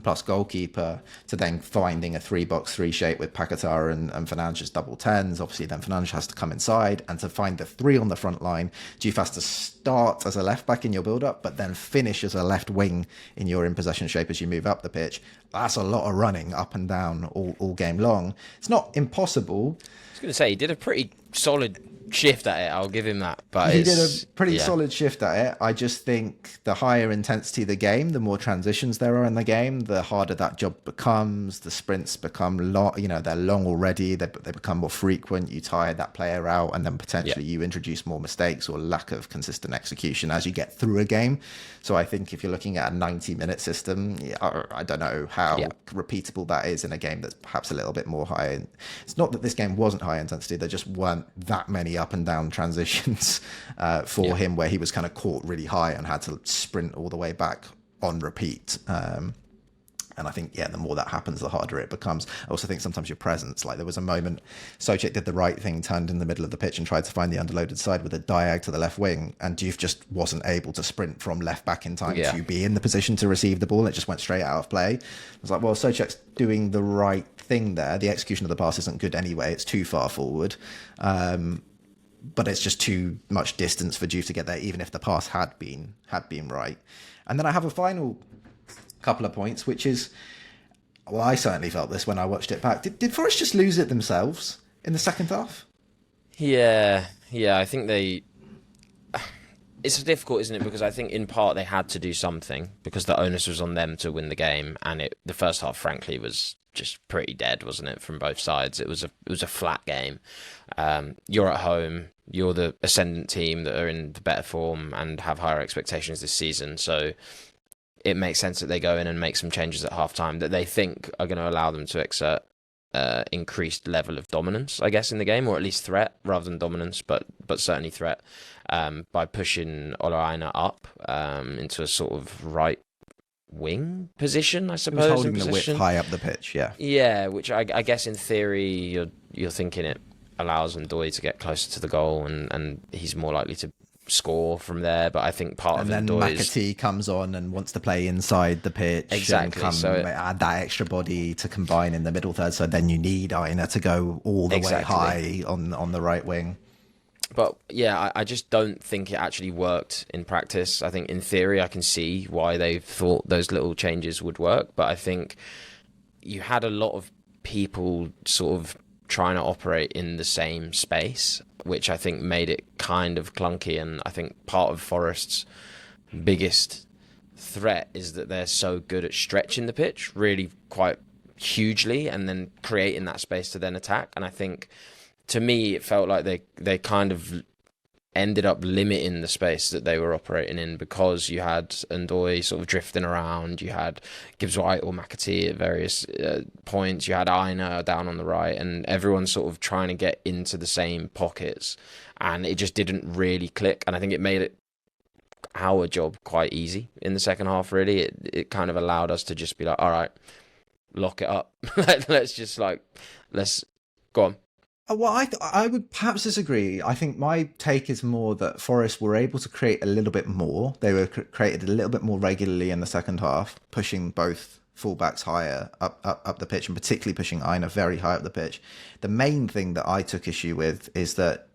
plus goalkeeper to then finding a 3-box-3 shape with Paquetá and Fernandes just double 10s. Obviously, then Fernandes has to come inside, and to find the 3 on the front line, Diouf has to start as a left-back in your build-up, but then finish as a left wing in your in-possession shape as you move up the pitch. That's a lot of running up and down all game long. It's not impossible. I was going to say, he did a pretty solid shift at it. I'll give him that. But he did a pretty solid shift at it. I just think the higher intensity the game, the more transitions there are in the game, the harder that job becomes. The sprints become long. They're long already. They become more frequent. You tire that player out, and then potentially you introduce more mistakes or lack of consistent execution as you get through a game. So I think if you're looking at a 90-minute system, I don't know how repeatable that is in a game that's perhaps a little bit more high. It's not that this game wasn't high intensity. There just weren't that many up and down transitions for him where he was kind of caught really high and had to sprint all the way back on repeat. And I think, the more that happens, the harder it becomes. I also think sometimes your presence, like there was a moment, Soucek did the right thing, turned in the middle of the pitch and tried to find the underloaded side with a diag to the left wing, and Diouf just wasn't able to sprint from left back in time to be in the position to receive the ball. It just went straight out of play. I was like, well, Soucek's doing the right thing there. The execution of the pass isn't good anyway. It's too far forward. But it's just too much distance for Diouf to get there, even if the pass had been right. And then I have a final couple of points, which is, well, I certainly felt this when I watched it back. Did Forest just lose it themselves in the second half? Yeah, I think it's difficult, isn't it? Because I think in part they had to do something because the onus was on them to win the game, and the first half, frankly, was just pretty dead, wasn't it, from both sides? It was a flat game. You're at home. You're the ascendant team that are in the better form and have higher expectations this season. So it makes sense that they go in and make some changes at halftime that they think are going to allow them to exert increased level of dominance, I guess, in the game, or at least threat rather than dominance, but certainly threat, by pushing Olaina up into a sort of right wing position, I suppose. He was holding the width high up the pitch, Yeah, which I guess in theory you're thinking it allows Ndoye to get closer to the goal and he's more likely to score from there. But I think part of then Ndoye's... McAtee comes on and wants to play inside the pitch. Exactly. And add that extra body to combine in the middle third. So then you need Aina to go all the way high on the right wing. But yeah, I just don't think it actually worked in practice. I think in theory I can see why they thought those little changes would work, but I think you had a lot of people sort of trying to operate in the same space, which I think made it kind of clunky. And I think part of Forest's biggest threat is that they're so good at stretching the pitch really quite hugely and then creating that space to then attack. And I think, to me, it felt like they kind of ended up limiting the space that they were operating in because you had Ndoye sort of drifting around, you had Gibbs White or McAtee at various points, you had Aina down on the right, and everyone sort of trying to get into the same pockets, and it just didn't really click. And I think it made our job quite easy in the second half, really. It kind of allowed us to just be like, all right, lock it up. let's go on. Well, I would perhaps disagree. I think my take is more that Forest were able to create a little bit more. They were created a little bit more regularly in the second half, pushing both fullbacks higher up the pitch, and particularly pushing Aina very high up the pitch. The main thing that I took issue with is that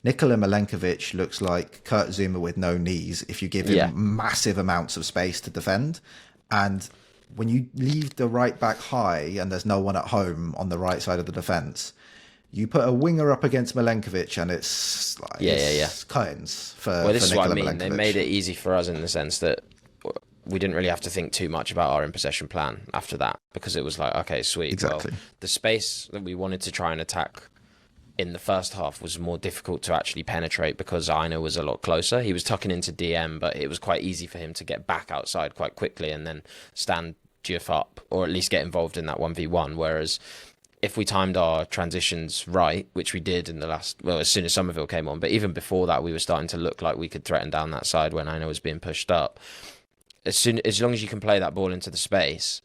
Nikola Milenkovic looks like Kurt Zouma with no knees if you give him massive amounts of space to defend. And when you leave the right back high and there's no one at home on the right side of the defence, you put a winger up against Milenkovic and it's like curtains for Well, this is Nikola what I mean. Milenkovic. They made it easy for us in the sense that we didn't really have to think too much about our in-possession plan after that, because it was like, okay, sweet. Exactly. Well, the space that we wanted to try and attack in the first half was more difficult to actually penetrate because Aina was a lot closer. He was tucking into DM, but it was quite easy for him to get back outside quite quickly and then stand Diouf up, or at least get involved in that 1v1. Whereas if we timed our transitions right, which we did in the last, well, as soon as Summerville came on, but even before that, we were starting to look like we could threaten down that side when Aina was being pushed up. As long as you can play that ball into the space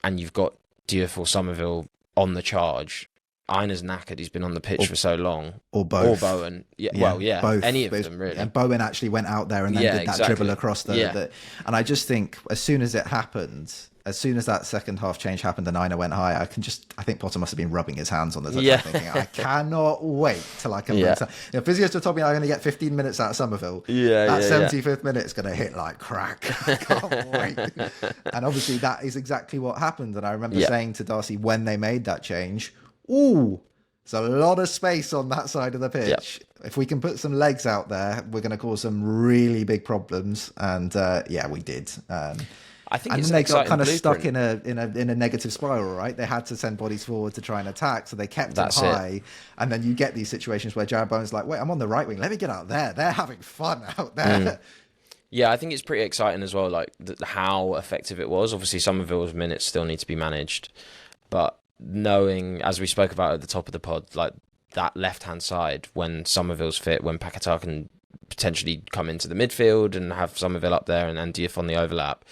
and you've got Diouf or Summerville on the charge, Aina's knackered. He's been on the pitch for so long. Or both. Or Bowen. Yeah, both. Any of them, really. And Bowen actually went out there and then did that dribble across the... And I just think as soon as it happened, as soon as that second half change happened and Aina went high, I think Potter must have been rubbing his hands on the touchline thinking, I cannot wait till I can... Physios told me I'm going to get 15 minutes out of Summerville. That 75th minute is going to hit like crack. I can't wait. And obviously that is exactly what happened. And I remember saying to Darcy when they made that change, ooh, there's a lot of space on that side of the pitch. If we can put some legs out there, we're going to cause some really big problems. And we did. I think, and it's then they got kind of blueprint. stuck in a negative spiral, right? They had to send bodies forward to try and attack, so they kept them high. And then you get these situations where Jared Bowen's like, "Wait, I'm on the right wing. Let me get out there. They're having fun out there." Yeah, I think it's pretty exciting as well. Like how effective it was. Obviously, Summerville's minutes still need to be managed, but knowing, as we spoke about at the top of the pod, like that left-hand side, when Summerville's fit, when Paquetá can potentially come into the midfield and have Summerville up there and Diouf on the overlap,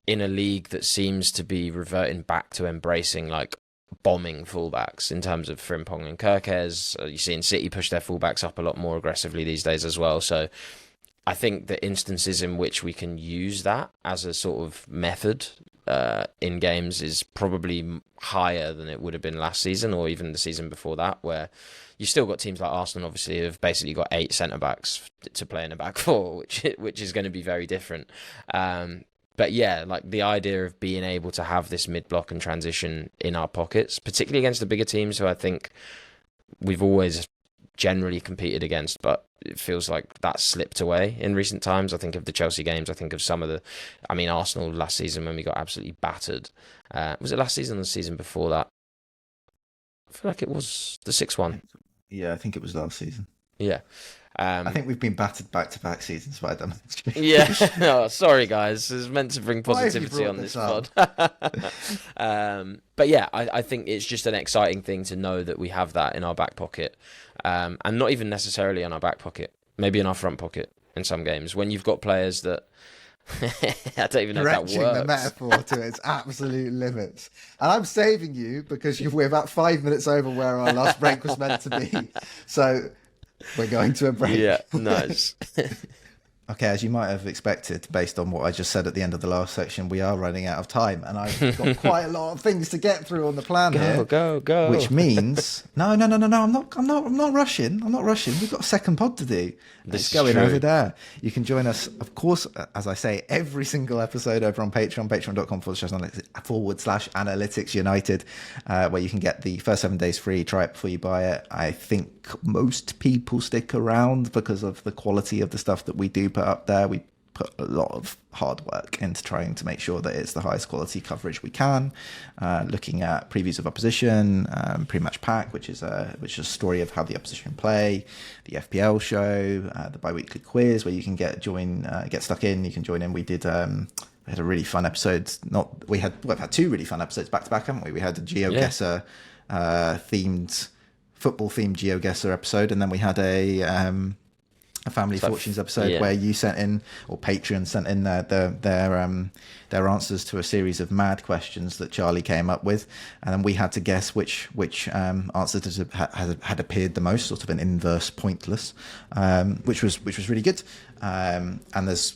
in a league that seems to be reverting back to embracing like bombing fullbacks in terms of Frimpong and Kirkes. You're seeing City push their fullbacks up a lot more aggressively these days as well. So I think the instances in which we can use that as a sort of method in games is probably higher than it would have been last season or even the season before that, where you still got teams like Arsenal, obviously, who have basically got 8 centre-backs to play in a back four, which is going to be very different. But yeah, like the idea of being able to have this mid-block and transition in our pockets, particularly against the bigger teams who I think we've always generally competed against, but it feels like that slipped away in recent times. I think of the Chelsea games. I think of some of Arsenal last season when we got absolutely battered. Was it last season or the season before that? I feel like it was the 6-1. Yeah, I think it was last season. Yeah. I think we've been battered back-to-back seasons by them. Yeah. Oh, sorry, guys. It's meant to bring positivity on this pod. But yeah, I think it's just an exciting thing to know that we have that in our back pocket. And not even necessarily in our back pocket, maybe in our front pocket in some games. When you've got players that... I don't even know if that works. Stretching the metaphor to its absolute limits. And I'm saving you because we're about 5 minutes over where our last break was meant to be. So... we're going to a break. Yeah, nice. Okay, as you might have expected, based on what I just said at the end of the last section, we are running out of time, and I've got quite a lot of things to get through on the plan here. Go. Which means no. I'm not rushing. We've got a second pod to do. It's going over there. You can join us, of course, as I say, every single episode over on Patreon, patreon.com/analytics united, where you can get the first 7 days free. Try it before you buy it. I think most people stick around because of the quality of the stuff that we do put up there. We put a lot of hard work into trying to make sure that it's the highest quality coverage we can, looking at previews of opposition, pre-match pack, which is a story of how the opposition play, the FPL show, the bi-weekly quiz where you can get stuck in. You can join in. We did we had a really fun episode. We've had 2 really fun episodes back to back, haven't we? We had a GeoGuessr football themed GeoGuessr episode, and then we had a Family Fortunes episode where you sent in, or Patreon sent in their answers to a series of mad questions that Charlie came up with, and then we had to guess which answers had appeared the most, sort of an inverse pointless, which was really good. And there's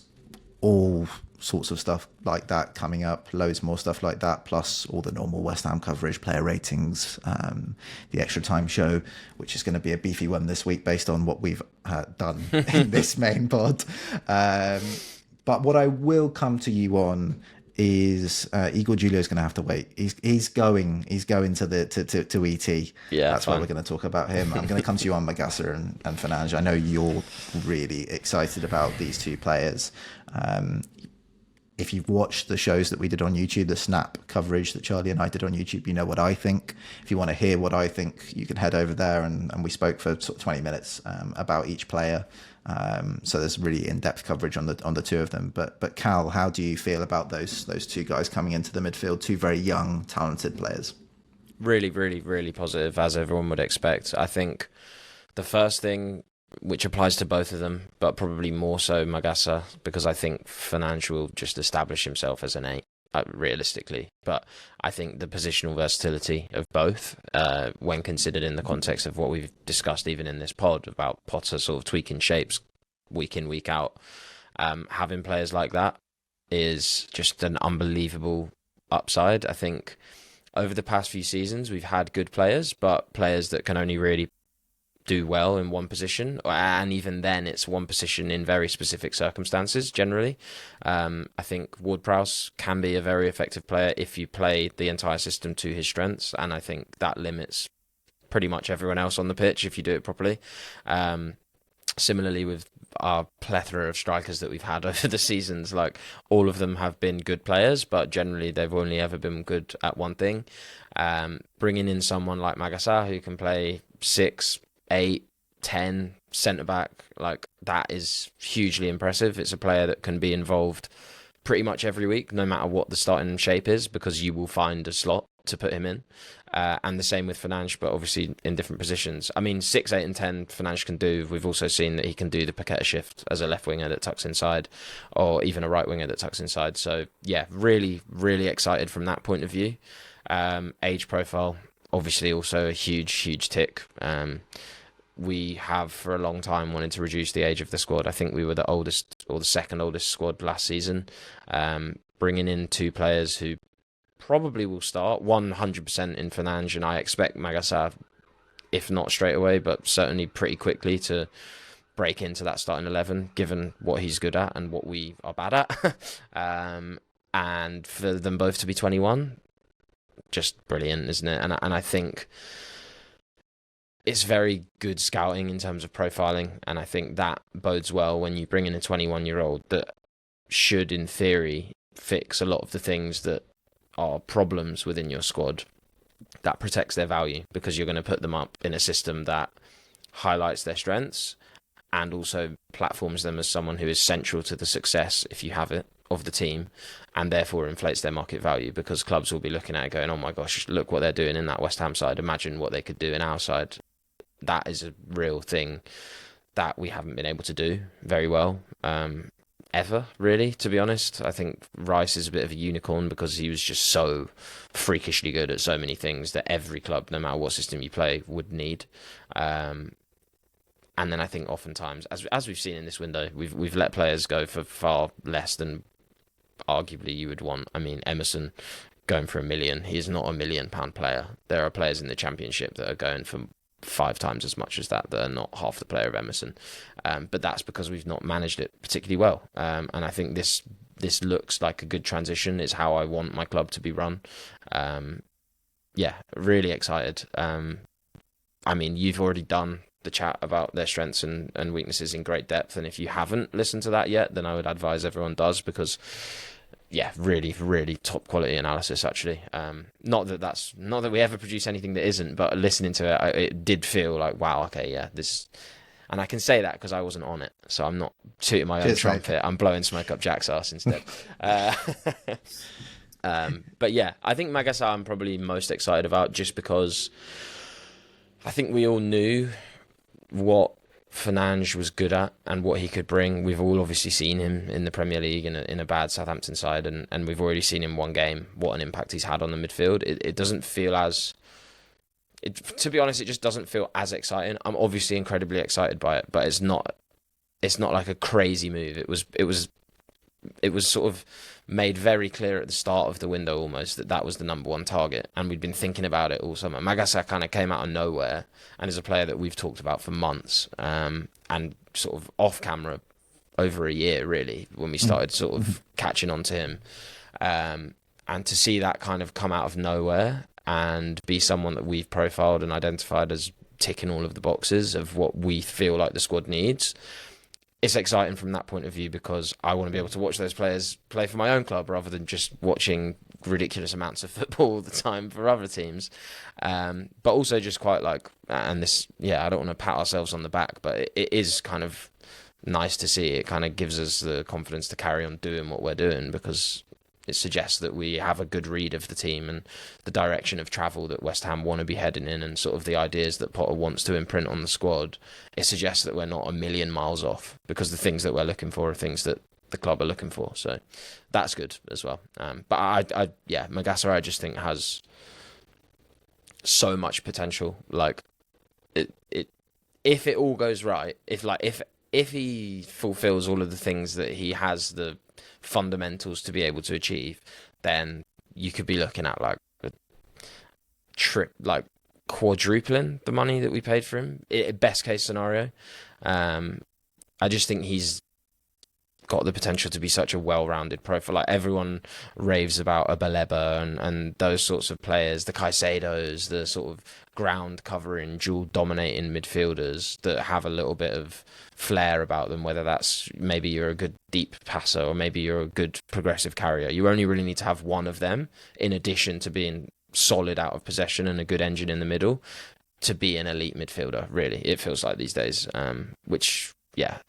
all sorts of stuff like that coming up, loads more stuff like that, plus all the normal West Ham coverage, player ratings, the extra time show, which is going to be a beefy one this week based on what we've done in this main pod. But what I will come to you on is Igor Julio's going to have to wait. He's going to ET. Yeah, that's why we're going to talk about him. I'm going to come to you on Magassa and Fernandes. I know you're really excited about these 2 players. if you've watched the shows that we did on YouTube, the snap coverage that Charlie and I did on YouTube, you know what I think. If you want to hear what I think, you can head over there, and we spoke for sort of 20 minutes about each player. So there's really in-depth coverage on the two of them. But Cal, how do you feel about those two guys coming into the midfield? Two very young, talented players. Really, really, really positive, as everyone would expect. I think the first thing, which applies to both of them, but probably more so Magassa, because I think Fernandes will just establish himself as an 8, realistically. But I think the positional versatility of both, when considered in the context of what we've discussed even in this pod about Potter sort of tweaking shapes week in, week out, having players like that is just an unbelievable upside. I think over the past few seasons, we've had good players, but players that can only really do well in one position, and even then it's one position in very specific circumstances generally. I think Ward-Prowse can be a very effective player if you play the entire system to his strengths, and I think that limits pretty much everyone else on the pitch if you do it properly. Similarly with our plethora of strikers that we've had over the seasons, like all of them have been good players, but generally they've only ever been good at one thing. Bringing in someone like Magassa who can play 6, 8, 10 centre-back, like that is hugely impressive. It's a player that can be involved pretty much every week, no matter what the starting shape is, because you will find a slot to put him in. And the same with Fernandes, but obviously in different positions. I mean, 6, 8 and 10 Fernandes can do. We've also seen that he can do the Paquetá shift as a left winger that tucks inside, or even a right winger that tucks inside. So yeah, really, really excited from that point of view. Age profile, obviously also a huge tick. We have for a long time wanted to reduce the age of the squad. I think we were the oldest or the second oldest squad last season. Bringing in 2 players who probably will start 100% in Fernandes, and I expect Magassa, if not straight away, but certainly pretty quickly to break into that starting 11, given what he's good at and what we are bad at. And for them both to be 21, just brilliant, isn't it? And I think it's very good scouting in terms of profiling, and I think that bodes well when you bring in a 21-year-old that should, in theory, fix a lot of the things that are problems within your squad. That protects their value, because you're going to put them up in a system that highlights their strengths and also platforms them as someone who is central to the success, if you have it, of the team, and therefore inflates their market value, because clubs will be looking at it going, oh my gosh, look what they're doing in that West Ham side, imagine what they could do in our side. That is a real thing that we haven't been able to do very well ever, really, to be honest. I think Rice is a bit of a unicorn because he was just so freakishly good at so many things that every club, no matter what system you play, would need. And then I think oftentimes, as we've seen in this window, we've let players go for far less than arguably you would want. I mean, Emerson going for £1 million, he's not £1 million player. There are players in the Championship that are going for 5 times as much as that are not half the player of Emerson. But that's because we've not managed it particularly well. And I think this looks like a good transition. It's how I want my club to be run. Yeah, really excited. I mean, you've already done the chat about their strengths and weaknesses in great depth. And if you haven't listened to that yet, then I would advise everyone does, because yeah, really, really top quality analysis, actually. Not that we ever produce anything that isn't, but listening to it, it did feel like, wow, okay, yeah, this. And I can say that because I wasn't on it, so I'm not tooting my own trumpet. I'm blowing smoke up Jack's ass instead. But yeah, I think Magassa I'm probably most excited about, just because I think we all knew what Fernandes was good at and what he could bring. We've all obviously seen him in the Premier League in a bad Southampton side, and we've already seen in one game what an impact he's had on the midfield. It doesn't feel as... to be honest, it just doesn't feel as exciting. I'm obviously incredibly excited by it, but it's not like a crazy move. It was sort of made very clear at the start of the window almost that was the number one target, and we'd been thinking about it all summer. Magassa kind of came out of nowhere and is a player that we've talked about for months, and sort of off camera over a year really, when we started sort of catching on to him, and to see that kind of come out of nowhere and be someone that we've profiled and identified as ticking all of the boxes of what we feel like the squad needs. it's exciting from that point of view because I want to be able to watch those players play for my own club rather than just watching ridiculous amounts of football all the time for other teams. But also just quite like, and this, I don't want to pat ourselves on the back, but it is kind of nice to see. It kind of gives us the confidence to carry on doing what we're doing because it suggests that we have a good read of the team and the direction of travel that West Ham want to be heading in and sort of the ideas that Potter wants to imprint on the squad. It suggests that we're not a million miles off because the things that we're looking for are things that the club are looking for. So that's good as well. But Magassa, I just think has so much potential. Like if it all goes right, if he fulfills all of the things that he has the fundamentals to be able to achieve, then you could be looking at like a quadrupling the money that we paid for him. Best case scenario. I just think he's got the potential to be such a well-rounded profile. Like everyone raves about a Baleba and those sorts of players, the Caicedos, the sort of ground covering, dual dominating midfielders that have a little bit of flair about them, whether that's maybe you're a good deep passer or maybe you're a good progressive carrier. You only really need to have one of them in addition to being solid out of possession and a good engine in the middle to be an elite midfielder, really. It feels like these days, which...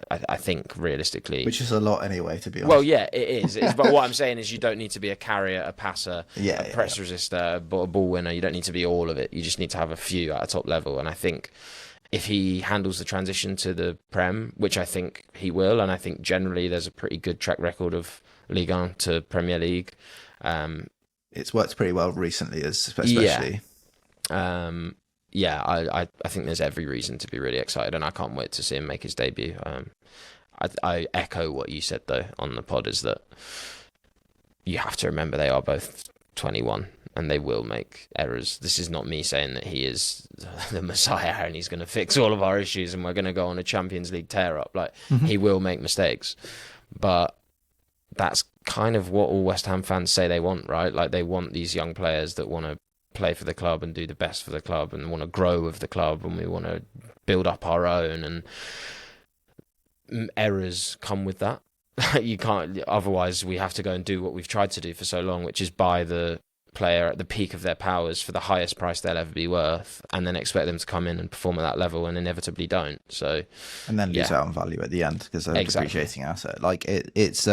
I think realistically... Which is a lot anyway, to be honest. Well, yeah, it is. But what I'm saying is you don't need to be a carrier, a passer, a press resistor, a ball winner. You don't need to be all of it. You just need to have a few at a top level. And I think if he handles the transition to the Prem, which I think he will, and I think generally there's a pretty good track record of Ligue 1 to Premier League. It's worked pretty well recently, especially. I think there's every reason to be really excited, and I can't wait to see him make his debut. I echo what you said, though, on the pod, is that you have to remember they are both 21, and they will make errors. This is not me saying that he is the Messiah and he's going to fix all of our issues and we're going to go on a Champions League tear-up. He will make mistakes, but that's kind of what all West Ham fans say they want, right? Like, they want these young players that want to play for the club and do the best for the club and want to grow with the club, and we want to build up our own, and errors come with that. You can't, otherwise we have to go and do what we've tried to do for so long, which is buy the player at the peak of their powers for the highest price they'll ever be worth, and then expect them to come in and perform at that level, and inevitably don't. So, and then lose out on value at the end because they're a depreciating asset. Like it's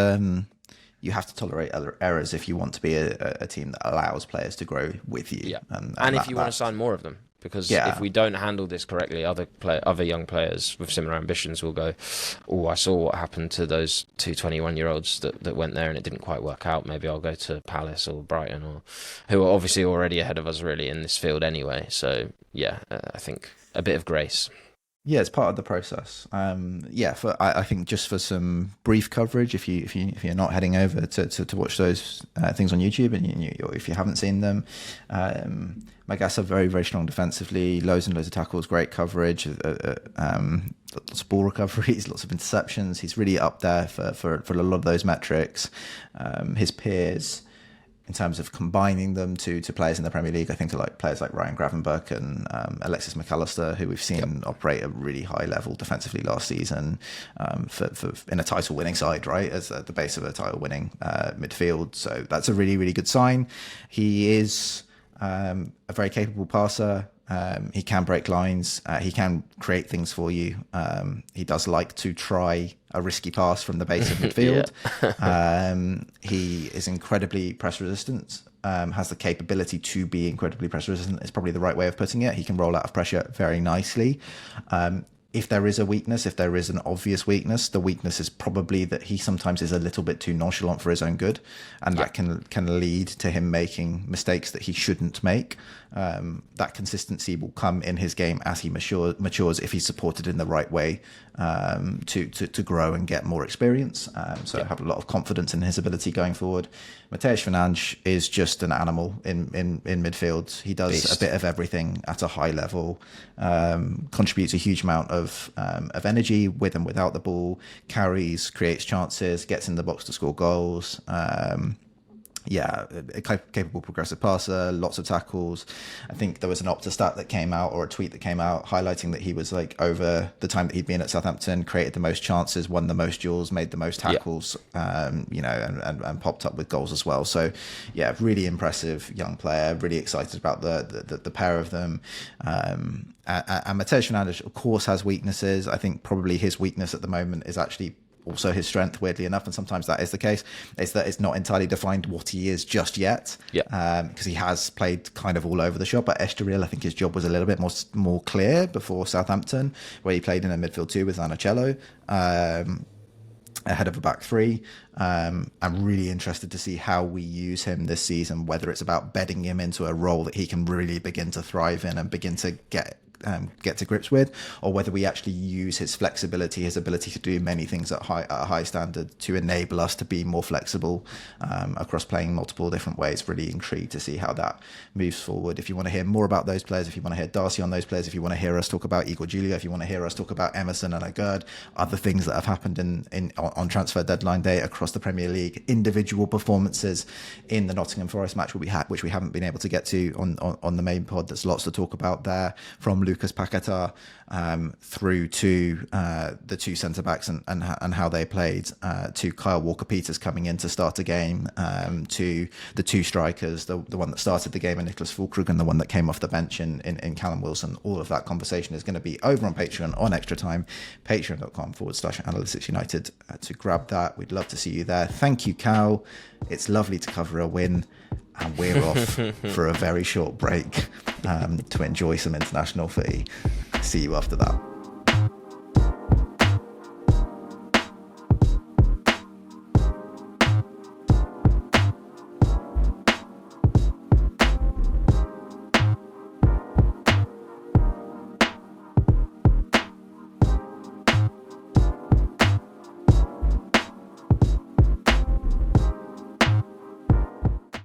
you have to tolerate other errors if you want to be a team that allows players to grow with you. Yeah. And if you want to sign more of them. Because if we don't handle this correctly, other young players with similar ambitions will go, oh, I saw what happened to those two 21-year-olds that went there and it didn't quite work out. Maybe I'll go to Palace or Brighton, or who are obviously already ahead of us really in this field anyway. So, I think a bit of grace. Yeah, it's part of the process. I think just for some brief coverage, if you're not heading over to watch those things on YouTube, and or if you haven't seen them, Magassa very, very strong defensively, loads and loads of tackles, great coverage, lots of ball recoveries, lots of interceptions. He's really up there for a lot of those metrics. His peers, in terms of combining them to players in the Premier League, I think like players like Ryan Gravenberch and Alexis McAllister, who we've seen operate at a really high level defensively last season, for in a title-winning side, right, as the base of a title-winning midfield. So that's a really, really good sign. He is a very capable passer. He can break lines. He can create things for you. He does like to try a risky pass from the base of midfield. He is incredibly press resistant, has the capability to be incredibly press resistant. It's probably the right way of putting it. He can roll out of pressure very nicely. If there is a weakness, if there is an obvious weakness, the weakness is probably that he sometimes is a little bit too nonchalant for his own good, and that can lead to him making mistakes that he shouldn't make. That consistency will come in his game as he matures if he's supported in the right way, to grow and get more experience. I have a lot of confidence in his ability going forward. Mateus Fernandes is just an animal in midfield. He does a bit of everything at a high level, contributes a huge amount of energy with and without the ball, carries, creates chances, gets in the box to score goals. yeah, a capable progressive passer, lots of tackles. I think there was an Opta stat that came out, or a tweet that came out, highlighting that he was like, over the time that he'd been at Southampton, created the most chances, won the most duels, made the most tackles, and popped up with goals as well. So yeah, really impressive young player. Really excited about the pair of them. And Mateus Fernandes, of course, has weaknesses. I think probably his weakness at the moment is actually also his strength, weirdly enough, and sometimes that is the case, is that it's not entirely defined what he is just yet. Because he has played kind of all over the shop. At Estoril, I think his job was a little bit more clear before Southampton, where he played in a midfield 2 with Zanichello, ahead of a back 3. I'm really interested to see how we use him this season, whether it's about bedding him into a role that he can really begin to thrive in and begin to get to grips with, or whether we actually use his flexibility, his ability to do many things at a high standard, to enable us to be more flexible across playing multiple different ways. Really intrigued to see how that moves forward. If you want to hear more about those players, if you want to hear Darcy on those players, if you want to hear us talk about Igor Julia, if you want to hear us talk about Emerson and Agard, other things that have happened on transfer deadline day across the Premier League, individual performances in the Nottingham Forest match which we haven't been able to get to on the main pod, there's lots to talk about there, from Lucas Paquetá through to the 2 centre-backs and how they played, to Kyle Walker-Peters coming in to start a game, to the 2 strikers, the one that started the game in Nicholas Fulkrug and the one that came off the bench in Callum Wilson. All of that conversation is going to be over on Patreon on Extra Time, patreon.com/Analytics United, to grab that. We'd love to see you there. Thank you, Cal. It's lovely to cover a win, and we're off for a very short break to enjoy some international footy. See you after that.